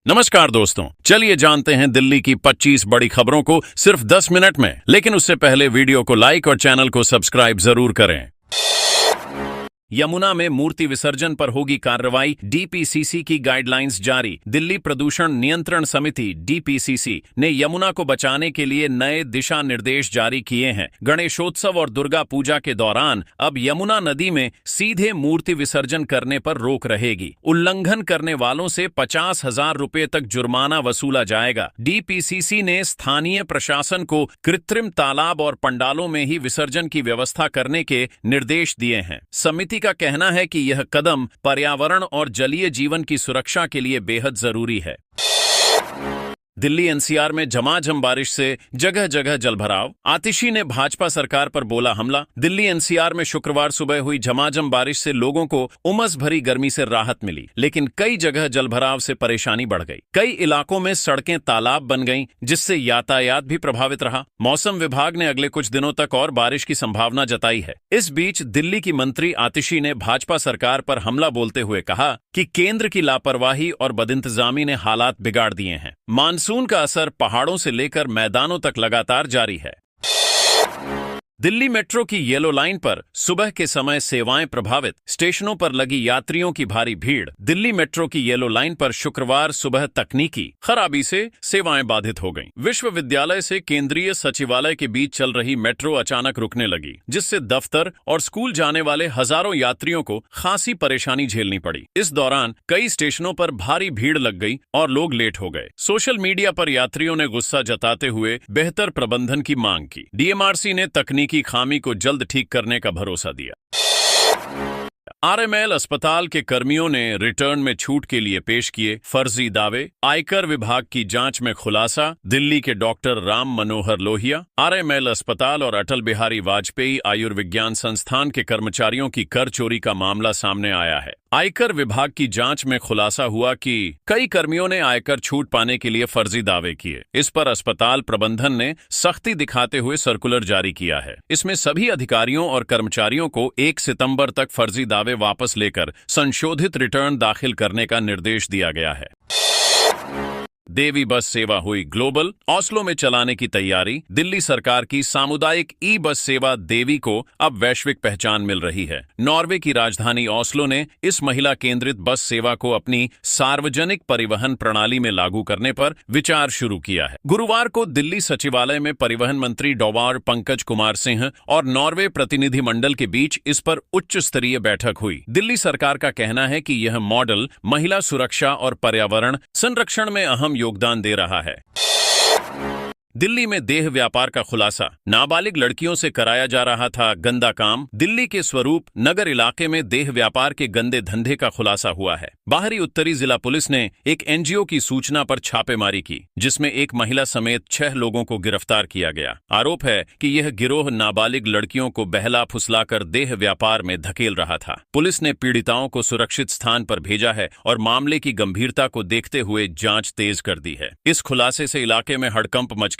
नमस्कार दोस्तों, चलिए जानते हैं दिल्ली की 25 बड़ी खबरों को सिर्फ 10 मिनट में। लेकिन उससे पहले वीडियो को लाइक और चैनल को सब्सक्राइब जरूर करें। यमुना में मूर्ति विसर्जन पर होगी कार्रवाई, डीपीसीसी की गाइडलाइंस जारी। दिल्ली प्रदूषण नियंत्रण समिति डीपीसीसी ने यमुना को बचाने के लिए नए दिशा निर्देश जारी किए हैं। गणेशोत्सव और दुर्गा पूजा के दौरान अब यमुना नदी में सीधे मूर्ति विसर्जन करने पर रोक रहेगी। उल्लंघन करने वालों से 50,000 रुपए तक जुर्माना वसूला जाएगा। डीपीसीसी ने स्थानीय प्रशासन को कृत्रिम तालाब और पंडालों में ही विसर्जन की व्यवस्था करने के निर्देश दिए हैं। समिति का कहना है कि यह कदम पर्यावरण और जलीय जीवन की सुरक्षा के लिए बेहद जरूरी है। दिल्ली एनसीआर में झमाझम बारिश से जगह जगह जलभराव, आतिशी ने भाजपा सरकार पर बोला हमला। दिल्ली एनसीआर में शुक्रवार सुबह हुई झमाझम बारिश से लोगों को उमस भरी गर्मी से राहत मिली, लेकिन कई जगह जलभराव से परेशानी बढ़ गई। कई इलाकों में सड़कें तालाब बन गईं, जिससे यातायात भी प्रभावित रहा। मौसम विभाग ने अगले कुछ दिनों तक और बारिश की संभावना जताई है। इस बीच दिल्ली की मंत्री आतिशी ने भाजपा सरकार पर हमला बोलते हुए कहा कि केंद्र की लापरवाही और बदइंतजामी ने हालात बिगाड़ दिए हैं। मानसून का असर पहाड़ों से लेकर मैदानों तक लगातार जारी है। दिल्ली मेट्रो की येलो लाइन पर सुबह के समय सेवाएं प्रभावित, स्टेशनों पर लगी यात्रियों की भारी भीड़। दिल्ली मेट्रो की येलो लाइन पर शुक्रवार सुबह तकनीकी खराबी से सेवाएं बाधित हो गईं। विश्वविद्यालय से केंद्रीय सचिवालय के बीच चल रही मेट्रो अचानक रुकने लगी, जिससे दफ्तर और स्कूल जाने वाले हजारों यात्रियों को खासी परेशानी झेलनी पड़ी। इस दौरान कई स्टेशनों पर भारी भीड़ लग गई और लोग लेट हो गए। सोशल मीडिया पर यात्रियों ने गुस्सा जताते हुए बेहतर प्रबंधन की मांग की। डीएमआरसी ने तकनीकी की खामी को जल्द ठीक करने का भरोसा दिया। आरएमएल अस्पताल के कर्मियों ने रिटर्न में छूट के लिए पेश किए फर्जी दावे। आयकर विभाग की जांच में खुलासा। दिल्ली के डॉक्टर राम मनोहर लोहिया, आरएमएल अस्पताल और अटल बिहारी वाजपेयी आयुर्विज्ञान संस्थान के कर्मचारियों की कर चोरी का मामला सामने आया है। आयकर विभाग की जांच में खुलासा हुआ कि कई कर्मियों ने आयकर छूट पाने के लिए फर्जी दावे किए। इस पर अस्पताल प्रबंधन ने सख्ती दिखाते हुए सर्कुलर जारी किया है। इसमें सभी अधिकारियों और कर्मचारियों को 1 सितंबर तक फर्जी दावे वापस लेकर संशोधित रिटर्न दाखिल करने का निर्देश दिया गया है। देवी बस सेवा हुई ग्लोबल, ऑस्लो में चलाने की तैयारी। दिल्ली सरकार की सामुदायिक ई बस सेवा देवी को अब वैश्विक पहचान मिल रही है। नॉर्वे की राजधानी ऑस्लो ने इस महिला केंद्रित बस सेवा को अपनी सार्वजनिक परिवहन प्रणाली में लागू करने पर विचार शुरू किया है। गुरुवार को दिल्ली सचिवालय में परिवहन मंत्री डॉ पंकज कुमार सिंह और नॉर्वे प्रतिनिधि मंडल के बीच इस पर उच्च स्तरीय बैठक हुई। दिल्ली सरकार का कहना है कि यह मॉडल महिला सुरक्षा और पर्यावरण संरक्षण में अहम योगदान दे रहा है। दिल्ली में देह व्यापार का खुलासा, नाबालिग लड़कियों से कराया जा रहा था गंदा काम। दिल्ली के स्वरूप नगर इलाके में देह व्यापार के गंदे धंधे का खुलासा हुआ है। बाहरी उत्तरी जिला पुलिस ने एक एनजीओ की सूचना पर छापेमारी की, जिसमें एक महिला समेत 6 लोगों को गिरफ्तार किया गया। आरोप है कि यह गिरोह नाबालिग लड़कियों को बहला फुसलाकर देह व्यापार में धकेल रहा था। पुलिस ने पीड़िताओं को सुरक्षित स्थान पर भेजा है और मामले की गंभीरता को देखते हुए जांच तेज कर दी है। इस खुलासे से इलाके में हड़कंप मच गया।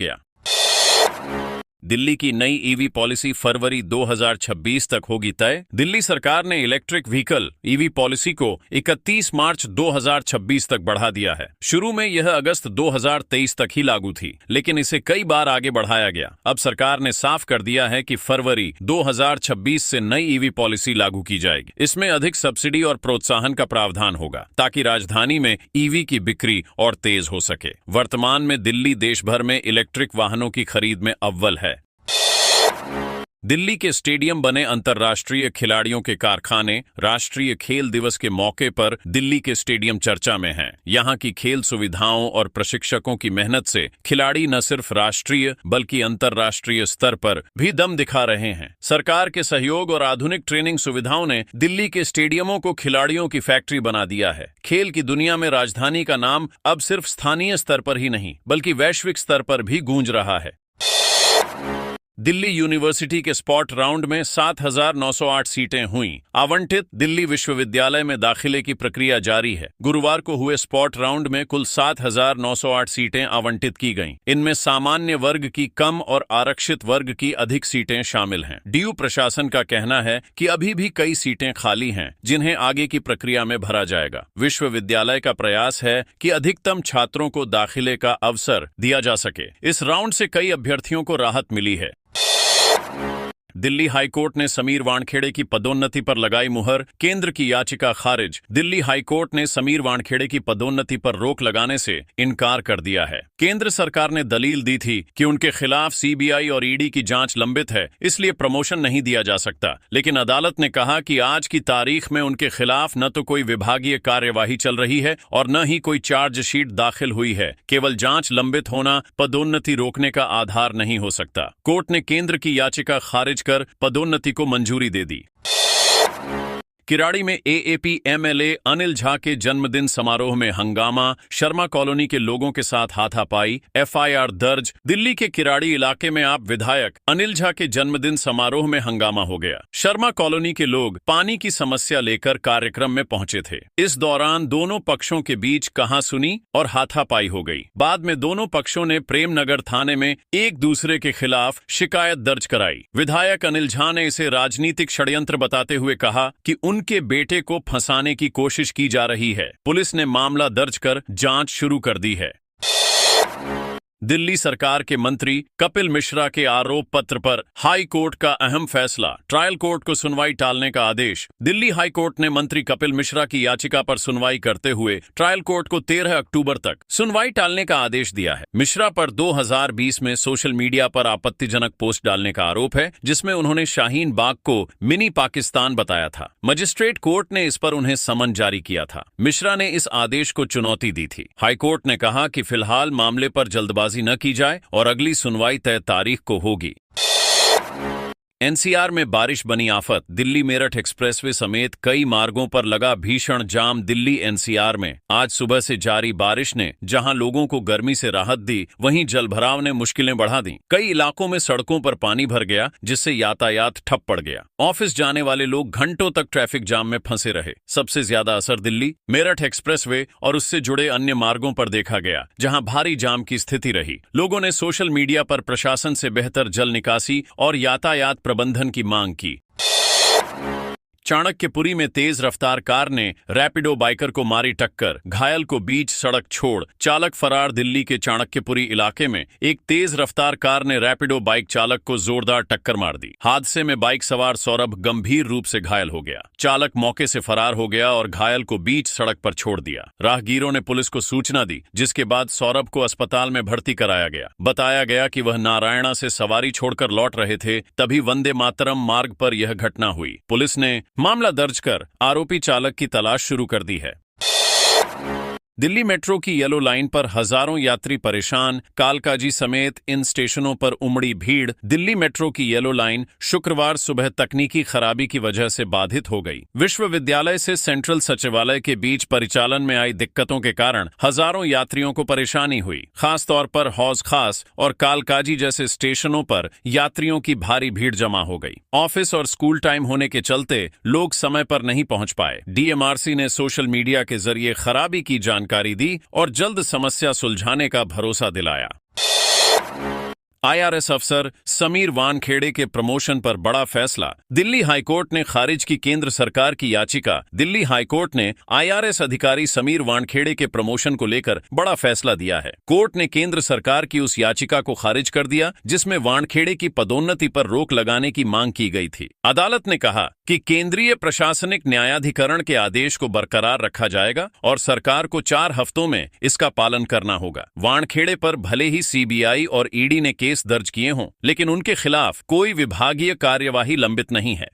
दिल्ली की नई ईवी पॉलिसी फरवरी 2026 तक होगी तय। दिल्ली सरकार ने इलेक्ट्रिक व्हीकल ईवी पॉलिसी को 31 मार्च 2026 तक बढ़ा दिया है। शुरू में यह अगस्त 2023 तक ही लागू थी, लेकिन इसे कई बार आगे बढ़ाया गया। अब सरकार ने साफ कर दिया है कि फरवरी 2026 से नई ईवी पॉलिसी लागू की जाएगी। इसमें अधिक सब्सिडी और प्रोत्साहन का प्रावधान होगा, ताकि राजधानी में ईवी की बिक्री और तेज हो सके। वर्तमान में दिल्ली देश भर में इलेक्ट्रिक वाहनों की खरीद में अव्वल है। दिल्ली के स्टेडियम बने अंतर्राष्ट्रीय खिलाड़ियों के कारखाने। राष्ट्रीय खेल दिवस के मौके पर दिल्ली के स्टेडियम चर्चा में हैं। यहाँ की खेल सुविधाओं और प्रशिक्षकों की मेहनत से खिलाड़ी न सिर्फ राष्ट्रीय बल्कि अंतर्राष्ट्रीय स्तर पर भी दम दिखा रहे हैं। सरकार के सहयोग और आधुनिक ट्रेनिंग सुविधाओं ने दिल्ली के स्टेडियमों को खिलाड़ियों की फैक्ट्री बना दिया है। खेल की दुनिया में राजधानी का नाम अब सिर्फ स्थानीय स्तर पर ही नहीं बल्कि वैश्विक स्तर पर भी गूंज रहा है। दिल्ली यूनिवर्सिटी के स्पॉट राउंड में 7,908 सीटें हुईं आवंटित। दिल्ली विश्वविद्यालय में दाखिले की प्रक्रिया जारी है। गुरुवार को हुए स्पॉट राउंड में कुल 7,908 सीटें आवंटित की गईं। इनमें सामान्य वर्ग की कम और आरक्षित वर्ग की अधिक सीटें शामिल हैं। डीयू प्रशासन का कहना है कि अभी भी कई सीटें खाली हैं, जिन्हें आगे की प्रक्रिया में भरा जाएगा। विश्वविद्यालय का प्रयास है कि अधिकतम छात्रों को दाखिले का अवसर दिया जा सके। इस राउंड से कई अभ्यर्थियों को राहत मिली है। दिल्ली हाईकोर्ट ने समीर वानखेड़े की पदोन्नति पर लगाई मुहर, केंद्र की याचिका खारिज। दिल्ली हाईकोर्ट ने समीर वानखेड़े की पदोन्नति पर रोक लगाने से इनकार कर दिया है। केंद्र सरकार ने दलील दी थी कि उनके खिलाफ सीबीआई और ईडी की जांच लंबित है, इसलिए प्रमोशन नहीं दिया जा सकता। लेकिन अदालत ने कहा कि आज की तारीख में उनके खिलाफ न तो कोई विभागीय कार्यवाही चल रही है और न ही कोई चार्जशीट दाखिल हुई है। केवल जांच लंबित होना पदोन्नति रोकने का आधार नहीं हो सकता। कोर्ट ने केंद्र की याचिका खारिज कर पदोन्नति को मंजूरी दे दी। किराड़ी में एएपी एमएलए अनिल झा के जन्मदिन समारोह में हंगामा, शर्मा कॉलोनी के लोगों के साथ हाथापाई, एफआईआर दर्ज। दिल्ली के किराड़ी इलाके में आप विधायक अनिल झा के जन्मदिन समारोह में हंगामा हो गया। शर्मा कॉलोनी के लोग पानी की समस्या लेकर कार्यक्रम में पहुंचे थे। इस दौरान दोनों पक्षों के बीच कहासुनी और हाथापाई हो गई। बाद में दोनों पक्षों ने प्रेमनगर थाने में एक दूसरे के खिलाफ शिकायत दर्ज कराई। विधायक अनिल झा ने इसे राजनीतिक षड्यंत्र बताते हुए कहा कि उनके बेटे को फंसाने की कोशिश की जा रही है। पुलिस ने मामला दर्ज कर जांच शुरू कर दी है। दिल्ली सरकार के मंत्री कपिल मिश्रा के आरोप पत्र पर हाई कोर्ट का अहम फैसला, ट्रायल कोर्ट को सुनवाई टालने का आदेश। दिल्ली हाई कोर्ट ने मंत्री कपिल मिश्रा की याचिका पर सुनवाई करते हुए ट्रायल कोर्ट को 13 अक्टूबर तक सुनवाई टालने का आदेश दिया है। मिश्रा पर 2020 में सोशल मीडिया पर आपत्तिजनक पोस्ट डालने का आरोप है, जिसमें उन्होंने शाहीन बाग को मिनी पाकिस्तान बताया था। मजिस्ट्रेट कोर्ट ने इस पर उन्हें समन जारी किया था। मिश्रा ने इस आदेश को चुनौती दी थी। हाईकोर्ट ने कहा कि फिलहाल मामले पर जल्दबाजी न की जाए और अगली सुनवाई तय तारीख को होगी। एनसीआर में बारिश बनी आफत, दिल्ली मेरठ एक्सप्रेसवे समेत कई मार्गों पर लगा भीषण जाम। दिल्ली एनसीआर में आज सुबह से जारी बारिश ने जहां लोगों को गर्मी से राहत दी, वहीं जलभराव ने मुश्किलें बढ़ा दी। कई इलाकों में सड़कों पर पानी भर गया, जिससे यातायात ठप पड़ गया। ऑफिस जाने वाले लोग घंटों तक ट्रैफिक जाम में फंसे रहे। सबसे ज्यादा असर दिल्ली मेरठ एक्सप्रेसवे और उससे जुड़े अन्य मार्गों पर देखा गया, जहां भारी जाम की स्थिति रही। लोगों ने सोशल मीडिया पर प्रशासन से बेहतर जल निकासी और यातायात प्रबंधन की मांग की। चाणक्यपुरी में तेज रफ्तार कार ने रैपिडो बाइकर को मारी टक्कर, घायल को बीच सड़क छोड़ चालक फरार। दिल्ली के चाणक्यपुरी इलाके में एक तेज रफ्तार कार ने रैपिडो बाइक चालक को जोरदार टक्कर मार दी। हादसे में बाइक सवार सौरभ गंभीर रूप से घायल हो गया। चालक मौके से फरार हो गया और घायल को बीच सड़क पर छोड़ दिया। राहगीरों ने पुलिस को सूचना दी, जिसके बाद सौरभ को अस्पताल में भर्ती कराया गया। बताया गया कि वह नारायणा से सवारी छोड़कर लौट रहे थे, तभी वंदे मातरम मार्ग पर यह घटना हुई। पुलिस ने मामला दर्ज कर आरोपी चालक की तलाश शुरू कर दी है। दिल्ली मेट्रो की येलो लाइन पर हजारों यात्री परेशान, कालकाजी समेत इन स्टेशनों पर उमड़ी भीड़। दिल्ली मेट्रो की येलो लाइन शुक्रवार सुबह तकनीकी खराबी की वजह से बाधित हो गई। विश्वविद्यालय से सेंट्रल सचिवालय के बीच परिचालन में आई दिक्कतों के कारण हजारों यात्रियों को परेशानी हुई। खासतौर पर हौज खास और कालकाजी जैसे स्टेशनों पर यात्रियों की भारी भीड़ जमा हो गई। ऑफिस और स्कूल टाइम होने के चलते लोग समय पर नहीं पहुंच पाए। डीएमआरसी ने सोशल मीडिया के जरिए खराबी की जानकारी दी और जल्द समस्या सुलझाने का भरोसा दिलाया। आईआरएस अफसर समीर वानखेड़े के प्रमोशन पर बड़ा फैसला, दिल्ली हाईकोर्ट ने खारिज की केंद्र सरकार की याचिका। दिल्ली हाईकोर्ट ने आईआरएस अधिकारी समीर वानखेड़े के प्रमोशन को लेकर बड़ा फैसला दिया है। कोर्ट ने केंद्र सरकार की उस याचिका को खारिज कर दिया जिसमें वानखेड़े की पदोन्नति पर रोक लगाने की मांग की गई थी। अदालत ने कहा कि केंद्रीय प्रशासनिक न्यायाधिकरण के आदेश को बरकरार रखा जाएगा और सरकार को 4 हफ्तों में इसका पालन करना होगा। वानखेड़े पर भले ही सीबीआई और ईडी ने केस दर्ज किए हों, लेकिन उनके खिलाफ कोई विभागीय कार्यवाही लंबित नहीं है।